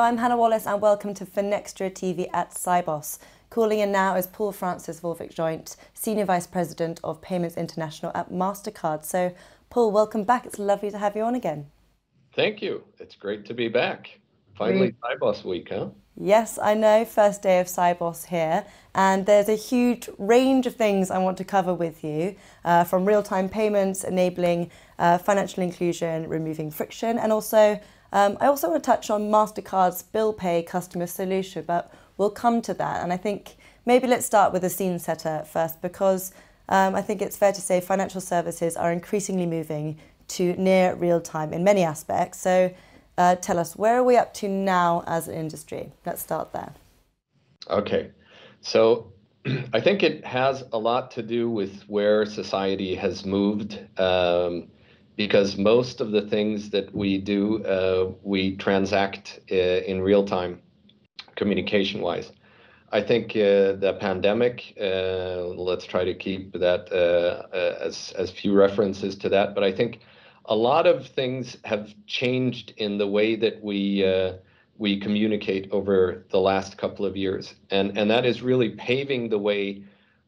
I'm Hannah Wallace and welcome to FinextraTV at Cybos. Calling in now is Francis Walvik Joynt, Senior Vice President of Payments International at Mastercard. So, Paul, welcome back. It's lovely to have you on again. Thank you. It's great to be back. Finally, Cybos week, huh? Yes, I know. First day of Cybos here. And there's a huge range of things I want to cover with you, from real-time payments, enabling financial inclusion, removing friction, and also I also want to touch on Mastercard's Billpay customer solution, but we'll come to that. And I think maybe let's start with a scene setter first, because I think it's fair to say financial services are increasingly moving to near real time in many aspects. So tell us, where are we up to now as an industry? Let's start there. Okay, so I think it has a lot to do with where society has moved, because most of the things that we do, we transact in real time, communication-wise. I think the pandemic, let's try to keep that as few references to that, but I think a lot of things have changed in the way that we communicate over the last couple of years, and that is really paving the way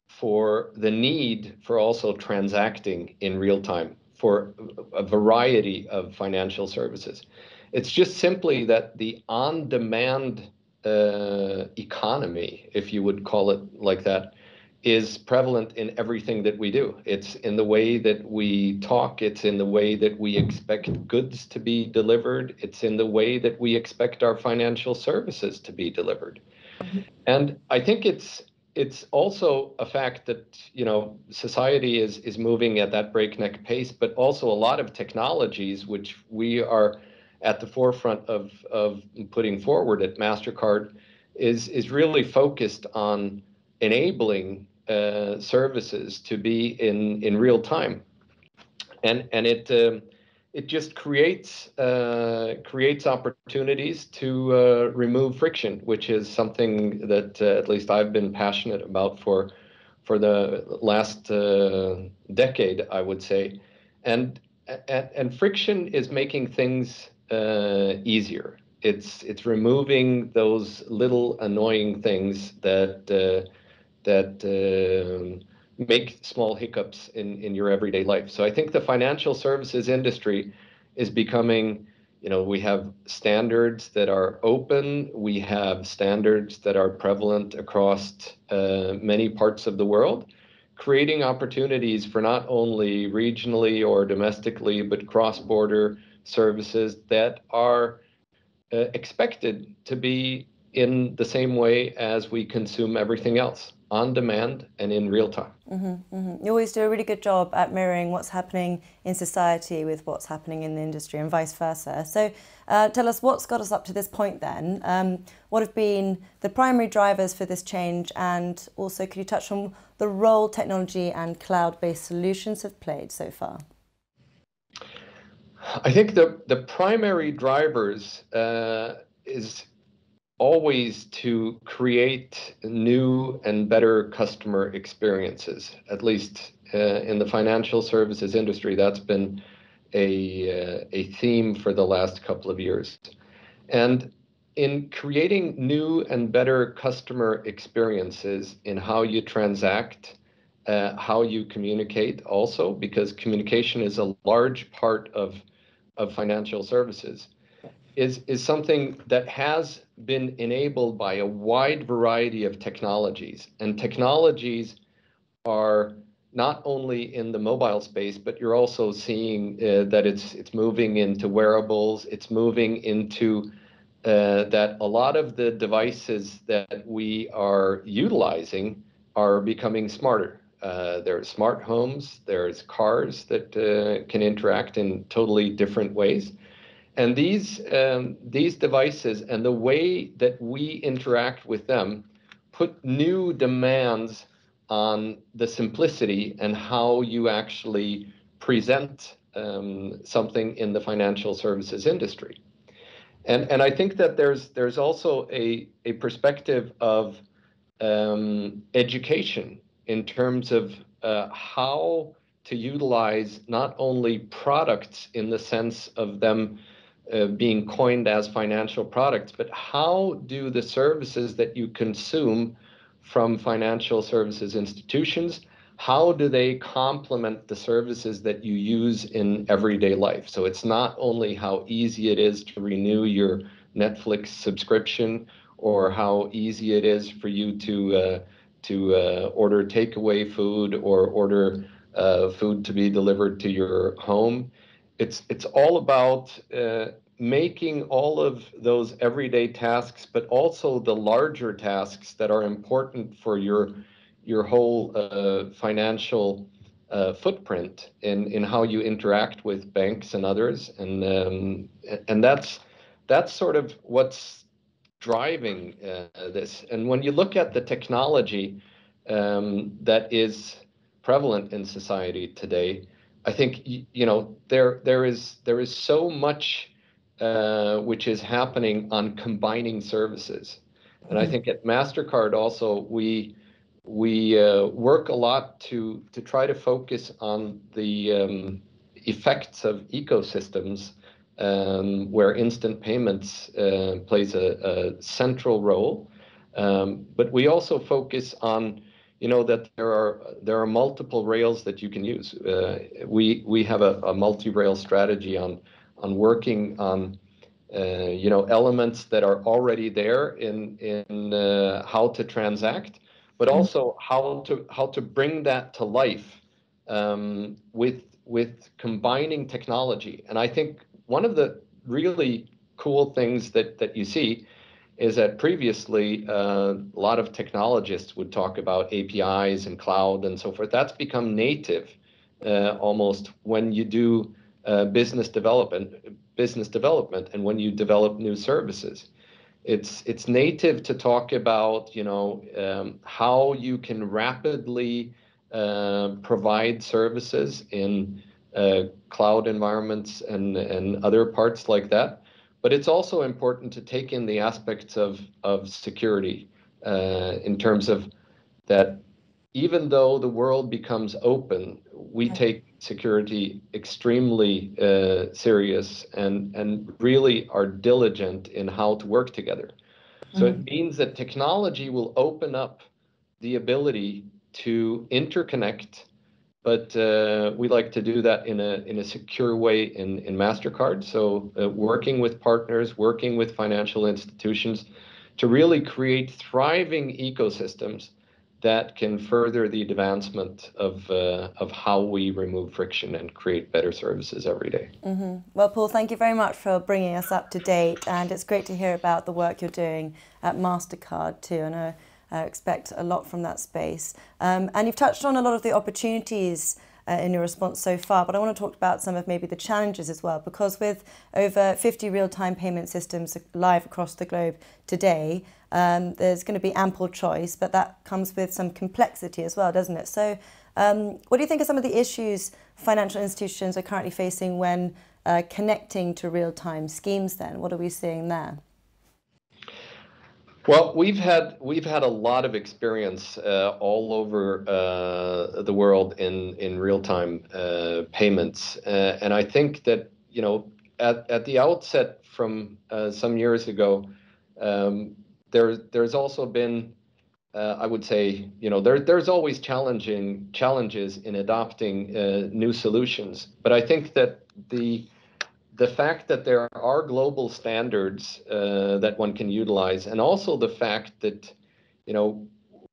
for the need for also transacting in real time for a variety of financial services. It's just simply that the on-demand economy, if you would call it like that, is prevalent in everything that we do. It's in the way that we talk, it's in the way that we expect goods to be delivered, it's in the way that we expect our financial services to be delivered. Mm-hmm. And I think it's also a fact that, you know, society is moving at that breakneck pace, but also a lot of technologies which we are at the forefront of putting forward at Mastercard is really focused on enabling services to be in real time, and it just creates opportunities to remove friction, which is something that at least I've been passionate about for the last decade, I would say, and friction is making things easier. It's removing those little annoying things that make small hiccups in your everyday life. So I think the financial services industry is becoming, you know, we have standards that are open, we have standards that are prevalent across many parts of the world, creating opportunities for not only regionally or domestically, but cross-border services that are expected to be in the same way as we consume everything else, on demand and in real time. Mm-hmm, mm-hmm. You always do a really good job at mirroring what's happening in society with what's happening in the industry and vice versa. So tell us, what's got us up to this point then? What have been the primary drivers for this change? And also, could you touch on the role technology and cloud-based solutions have played so far? I think the primary drivers is always to create new and better customer experiences. At least in the financial services industry, that's been a theme for the last couple of years. And in creating new and better customer experiences in how you transact, how you communicate also, because communication is a large part of financial services, is something that has been enabled by a wide variety of technologies. And technologies are not only in the mobile space, but you're also seeing that it's moving into wearables, it's moving into that a lot of the devices that we are utilizing are becoming smarter. There's smart homes, there's cars that can interact in totally different ways. And these devices and the way that we interact with them put new demands on the simplicity and how you actually present something in the financial services industry. And I think that there's also a perspective of education in terms of how to utilize not only products in the sense of them being coined as financial products, but how do the services that you consume from financial services institutions, how do they complement the services that you use in everyday life? So it's not only how easy it is to renew your Netflix subscription, or how easy it is for you to order takeaway food or order food to be delivered to your home. It's all about making all of those everyday tasks, but also the larger tasks that are important for your whole financial footprint in how you interact with banks and others, and that's sort of what's driving this. And when you look at the technology that is prevalent in society today, I think there is so much which is happening on combining services, and I think at Mastercard also we work a lot to try to focus on the effects of ecosystems where instant payments plays a central role. But we also focus on, that there are multiple rails that you can use. We have a multi-rail strategy on working on elements that are already there in how to transact, but also how to bring that to life with combining technology. And I think one of the really cool things that you see is that previously a lot of technologists would talk about APIs and cloud and so forth. That's become native almost when you do business development and when you develop new services. It's native to talk about how you can rapidly provide services in cloud environments and other parts like that. But it's also important to take in the aspects of security in terms of that. Even though the world becomes open, we take security extremely serious and really are diligent in how to work together. So it means that technology will open up the ability to interconnect, but we like to do that in a secure way in Mastercard. So working with partners, working with financial institutions to really create thriving ecosystems that can further the advancement of how we remove friction and create better services every day. Well, Paul, thank you very much for bringing us up to date, and it's great to hear about the work you're doing at Mastercard too. And I expect a lot from that space. And you've touched on a lot of the opportunities in your response so far, but I want to talk about some of maybe the challenges as well, because with over 50 real-time payment systems live across the globe today, there's going to be ample choice, but that comes with some complexity as well, doesn't it? So what do you think are some of the issues financial institutions are currently facing when connecting to real-time schemes then? What are we seeing there? Well, we've had a lot of experience all over the world in real-time payments, and I think that at the outset from some years ago, there's also been I would say there's always challenges in adopting new solutions, but I think that the fact that there are global standards that one can utilize, and also the fact that,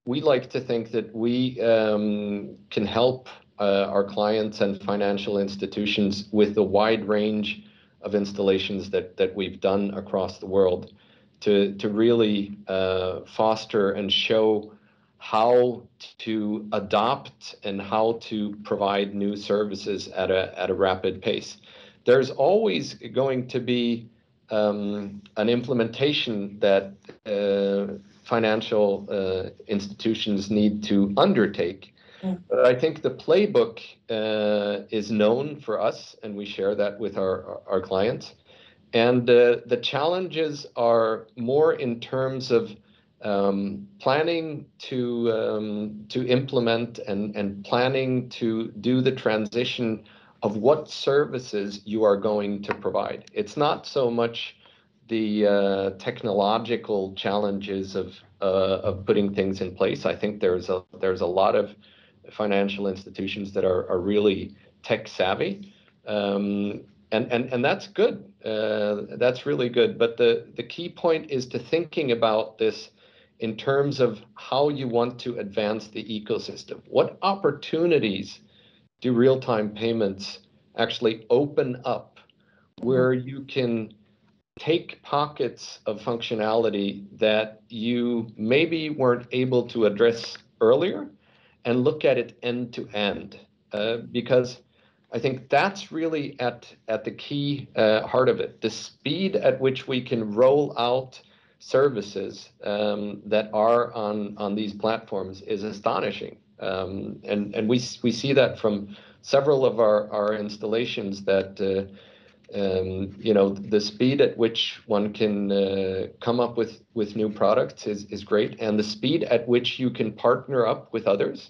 we like to think that we can help our clients and financial institutions with the wide range of installations that we've done across the world to really foster and show how to adopt and how to provide new services at a rapid pace. There's always going to be an implementation that financial institutions need to undertake. But I think the playbook is known for us, and we share that with our clients. And the challenges are more in terms of planning to implement and planning to do the transition of what services you are going to provide. It's not so much the technological challenges of putting things in place. I think there's a lot of financial institutions that are really tech savvy, and that's good. That's really good. But the key point is to thinking about this in terms of how you want to advance the ecosystem. What opportunities do real-time payments actually open up where you can take pockets of functionality that you maybe weren't able to address earlier and look at it end to end? Because I think that's really at the key heart of it. The speed at which we can roll out services that are on these platforms is astonishing. And we see that from several of our installations that the speed at which one can come up with new products is great, and the speed at which you can partner up with others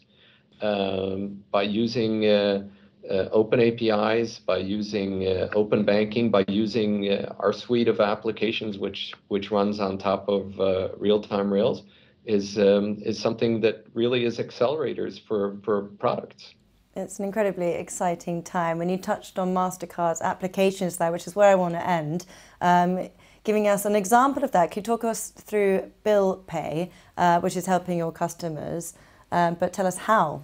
by using open APIs, by using open banking, by using our suite of applications, which runs on top of real-time rails, is something that really is accelerators for products. It's an incredibly exciting time. And you touched on Mastercard's applications there, which is where I want to end. Giving us an example of that, can you talk us through Billpay, which is helping your customers, but tell us how?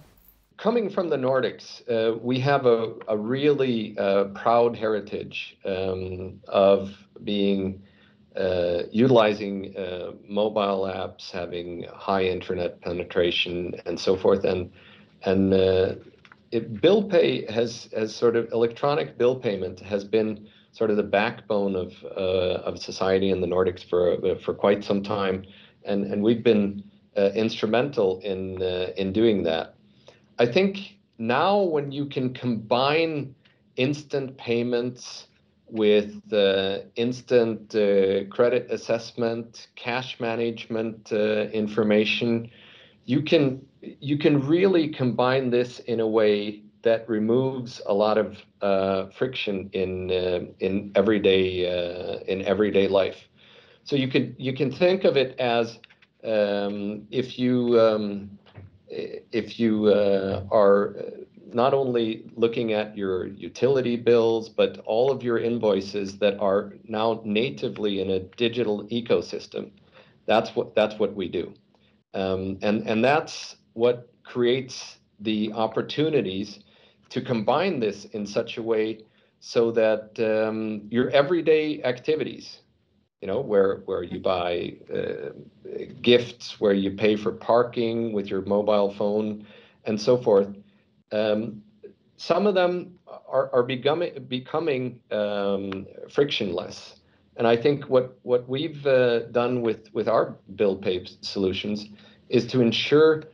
Coming from the Nordics, we have a really proud heritage of being utilizing mobile apps, having high internet penetration, and so forth. And Billpay has sort of electronic bill payment has been sort of the backbone of society in the Nordics for quite some time, and we've been instrumental in doing that. I think now when you can combine instant payments with instant credit assessment, cash management information, you can really combine this in a way that removes a lot of friction in everyday life. So you can think of it as if you are not only looking at your utility bills, but all of your invoices that are now natively in a digital ecosystem. That's what we do. And that's what creates the opportunities to combine this in such a way so that your everyday activities, where you buy gifts, where you pay for parking with your mobile phone, and so forth, some of them are becoming frictionless. And I think what we've done with our bill pay solutions is to ensure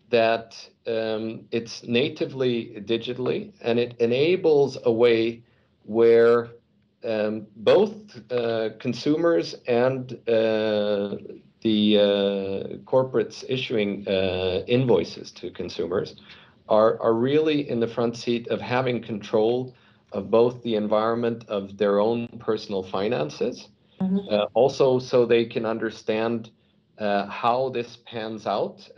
that it's natively digitally, and it enables a way where both consumers and the corporates issuing invoices to consumers are really in the front seat of having control of both the environment of their own personal finances, also so they can understand how this pans out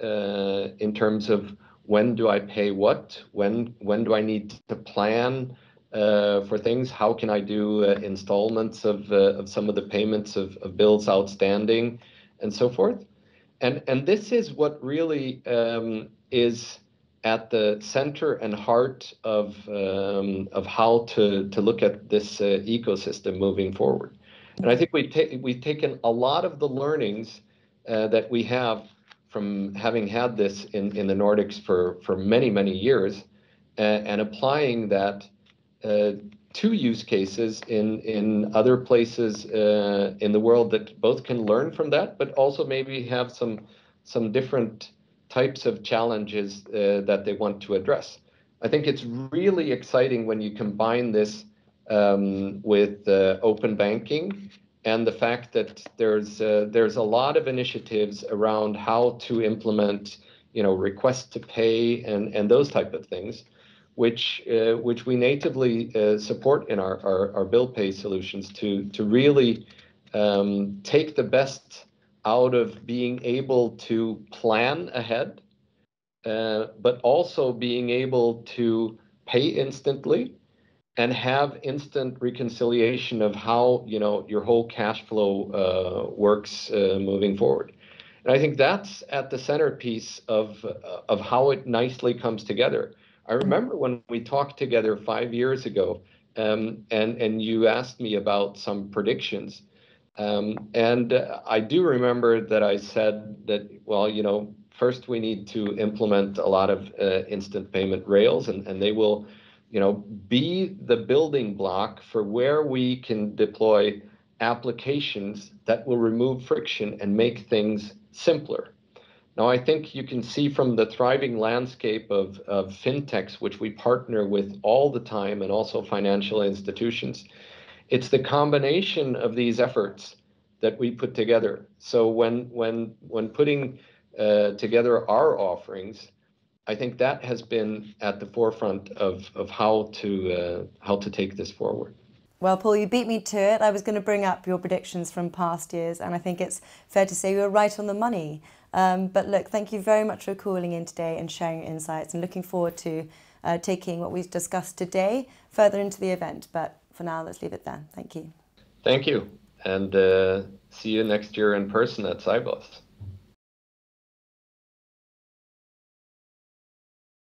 in terms of when do I pay what, when do I need to plan for things, how can I do installments of some of the payments of bills outstanding, and so forth. And this is what really is at the center and heart of how to look at this ecosystem moving forward. And I think we've taken a lot of the learnings that we have from having had this in the Nordics for many years, and applying that to use cases in other places in the world that both can learn from that, but also maybe have some different types of challenges that they want to address. I think it's really exciting when you combine this with open banking and the fact that there's a lot of initiatives around how to implement, request to pay and those type of things, which we natively support in our Billpay solutions to really take the best out of being able to plan ahead, but also being able to pay instantly and have instant reconciliation of how your whole cash flow works moving forward. And I think that's at the centerpiece of how it nicely comes together. I remember when we talked together 5 years ago, and you asked me about some predictions. And I do remember that I said that, well, first we need to implement a lot of instant payment rails, and they will, be the building block for where we can deploy applications that will remove friction and make things simpler. Now, I think you can see from the thriving landscape of fintechs, which we partner with all the time, and also financial institutions, it's the combination of these efforts that we put together. So when putting together our offerings, I think that has been at the forefront of how to take this forward. Well, Paul, you beat me to it. I was going to bring up your predictions from past years, and I think it's fair to say you were right on the money. But look, thank you very much for calling in today and sharing your insights, and looking forward to taking what we've discussed today further into the event. But for now, let's leave it there. Thank you. Thank you, and see you next year in person at Sibos.